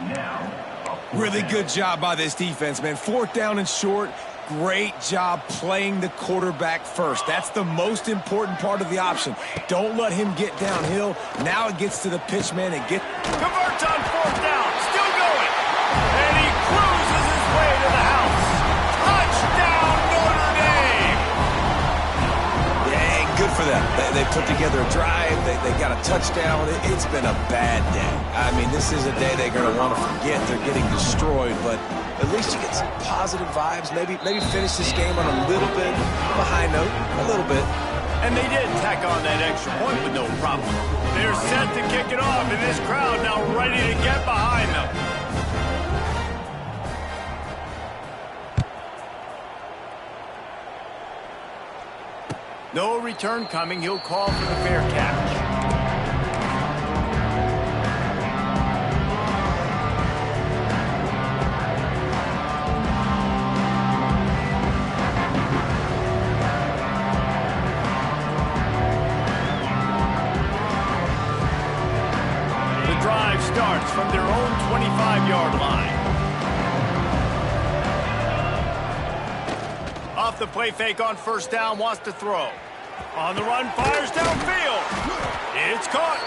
Really good job by this defense, man. 4th down and short. Great job playing the quarterback first. That's the most important part of the option. Don't let him get downhill. Now it gets to the pitch man and converts on 4th down. Still going. And he cruises his way to the house. Touchdown, Notre Dame. Yeah, good for them. They put together a drive. They got a touchdown. It's been a bad day. I mean, this is a day they're going to want to forget. They're getting destroyed, but at least you get some positive vibes. Maybe finish this game on a little bit of a high note, a little bit. And they did tack on that extra point with no problem. They're set to kick it off, and this crowd now ready to get behind them. No return coming. He'll call for the fair catch. Starts from their own 25-yard line. Off the play fake on first down, wants to throw. On the run, fires downfield. It's caught.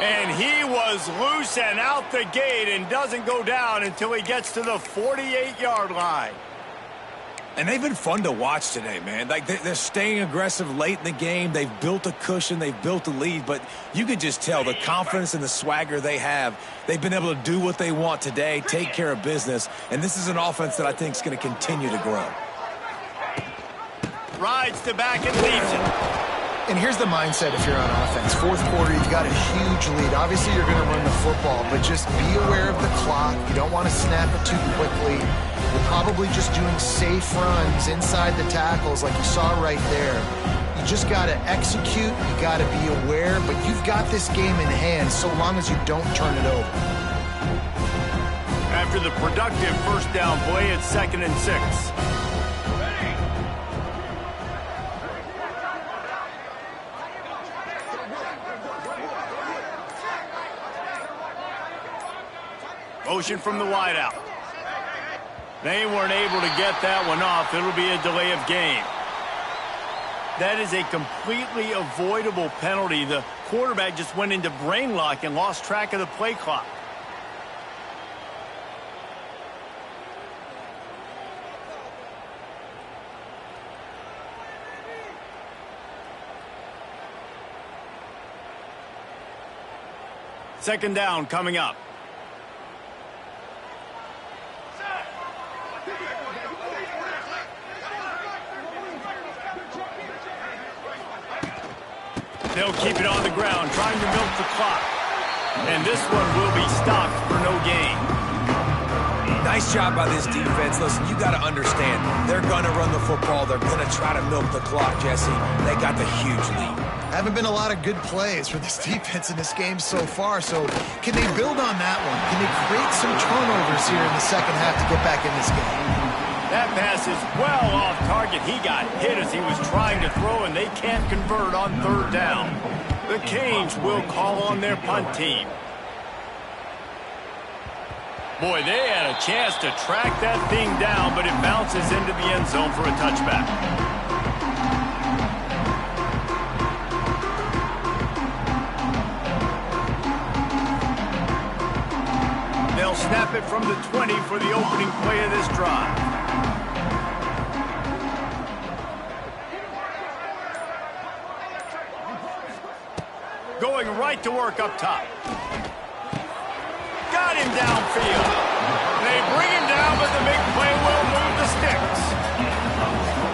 And he was loose and out the gate and doesn't go down until he gets to the 48-yard line. And they've been fun to watch today, man. Like, they're staying aggressive late in the game. They've built a cushion. They've built a lead. But you can just tell the confidence and the swagger they have. They've been able to do what they want today, take care of business. And this is an offense that I think is going to continue to grow. Rides to back and leaves it. And here's the mindset if you're on offense. Fourth quarter, you've got a huge lead. Obviously, you're going to run the football, but just be aware of the clock. You don't want to snap it too quickly. You're probably just doing safe runs inside the tackles like you saw right there. You just got to execute. You got to be aware, but you've got this game in hand so long as you don't turn it over. After the productive first down play, it's 2nd and 6. Motion from the wideout. They weren't able to get that one off. It'll be a delay of game. That is a completely avoidable penalty. The quarterback just went into brain lock and lost track of the play clock. Second down coming up. They'll keep it on the ground, trying to milk the clock. And this one will be stopped for no gain. Nice job by this defense. Listen, you got to understand, they're going to run the football. They're going to try to milk the clock, Jesse. They got the huge lead. Haven't been a lot of good plays for this defense in this game so far, so can they build on that one? Can they create some turnovers here in the second half to get back in this game? That pass is well off target. He got hit as he was trying to throw, and they can't convert on third down. The Canes will call on their punt team. Boy, they had a chance to track that thing down, but it bounces into the end zone for a touchback. They'll snap it from the 20 for the opening play of this drive. Going right to work up top. Got him downfield. They bring him down, but the big play will move the sticks.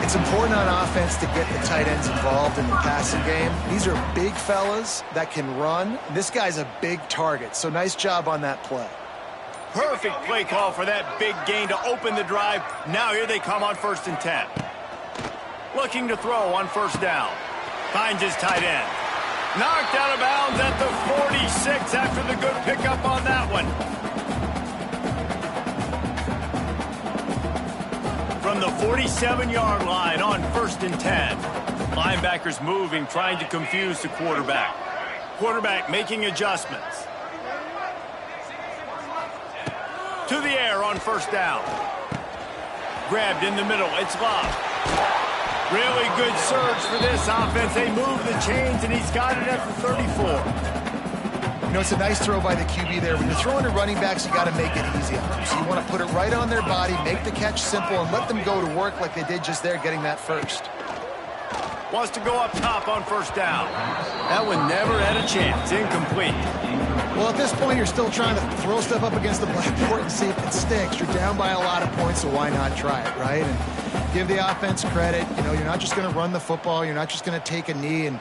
It's important on offense to get the tight ends involved in the passing game. These are big fellas that can run. This guy's a big target, so nice job on that play. Perfect play call for that big gain to open the drive. Now here they come on 1st and 10. Looking to throw on first down. Finds his tight end. Knocked out of bounds at the 46 after the good pickup on that one. From the 47-yard line on 1st and 10. Linebackers moving, trying to confuse the quarterback. Quarterback making adjustments. To the air on first down. Grabbed in the middle. It's Love. Really good surge for this offense. They move the chains, and he's got it at the 34. You know, it's a nice throw by the QB there. When you're throwing to running backs, you got to make it easy on them. So you want to put it right on their body, make the catch simple, and let them go to work like they did just there, getting that first. Wants to go up top on first down. That one never had a chance. Incomplete. Well, at this point, you're still trying to throw stuff up against the blackboard and see if it sticks. You're down by a lot of points, so why not try it, right? And give the offense credit. You know, you're not just going to run the football. You're not just going to take a knee and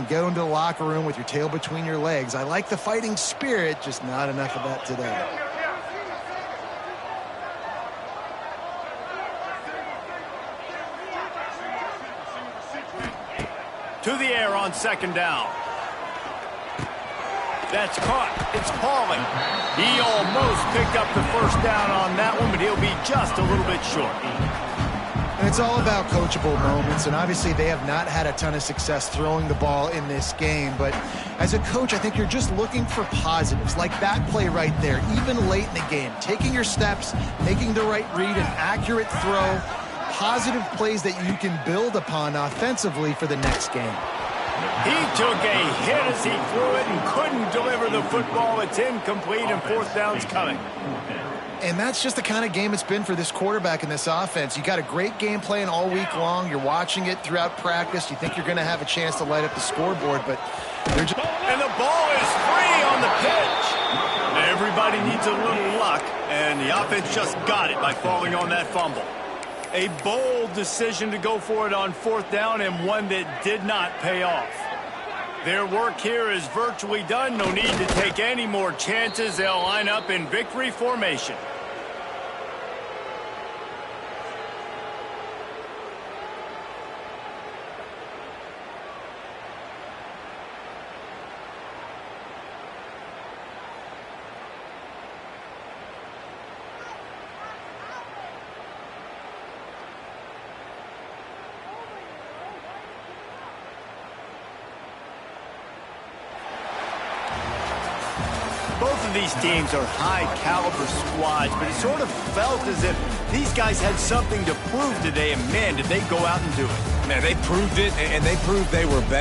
go into the locker room with your tail between your legs. I like the fighting spirit, just not enough of that today. To the air on second down. That's caught. It's falling. He almost picked up the first down on that one, but he'll be just a little bit short. And it's all about coachable moments, and obviously they have not had a ton of success throwing the ball in this game. But as a coach, I think you're just looking for positives, like that play right there, even late in the game. Taking your steps, making the right read, an accurate throw, positive plays that you can build upon offensively for the next game. He took a hit as he threw it and couldn't deliver the football. It's incomplete and fourth down's coming. And that's just the kind of game it's been for this quarterback in this offense. You got a great game plan all week long. You're watching it throughout practice. You think you're going to have a chance to light up the scoreboard, but they're just... And the ball is free on the pitch. Everybody needs a little luck, and the offense just got it by falling on that fumble. A bold decision to go for it on fourth down, and one that did not pay off. Their work here is virtually done. No need to take any more chances. They'll line up in victory formation. Both of these teams are high-caliber squads, but it sort of felt as if these guys had something to prove today, and man, did they go out and do it. Man, they proved it, and they proved they were better.